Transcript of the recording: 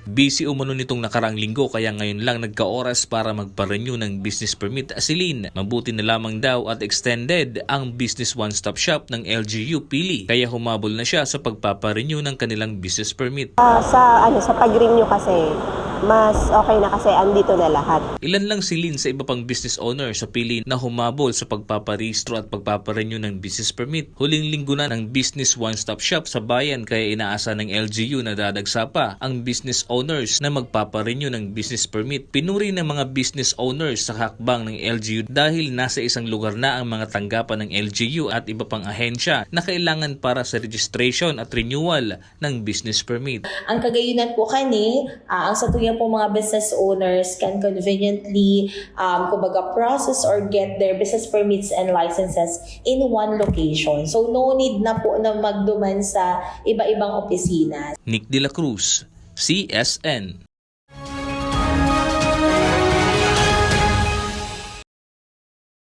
Busy umano nitong nakaraang linggo kaya ngayon lang nagka-oras para magpa-renew ng business permit si Lynn. Mabuti na lamang daw at extended ang business one-stop shop ng LGU Pili kaya humabol na siya sa pagpapa-renew ng kanilang business permit. Sa pag-renew kasi mas okay na kasi andito na lahat. Ilan lang si Lynn sa iba pang business owner sa Pili na humabol sa pagpaparehistro at pagpaparenew ng business permit. Huling linggo na ng business one-stop shop sa bayan kaya inaasa ng LGU na dadagsa pa ang business owners na magpaparenew ng business permit. Pinuri ng mga business owners sa hakbang ng LGU dahil nasa isang lugar na ang mga tanggapan ng LGU at iba pang ahensya na kailangan para sa registration at renewal ng business permit. Ang kagayunan po ang sa tuwing po mga business owners can conveniently process or get their business permits and licenses in one location. So no need na po na magduman sa iba-ibang opisina. Nick De La Cruz, CSN.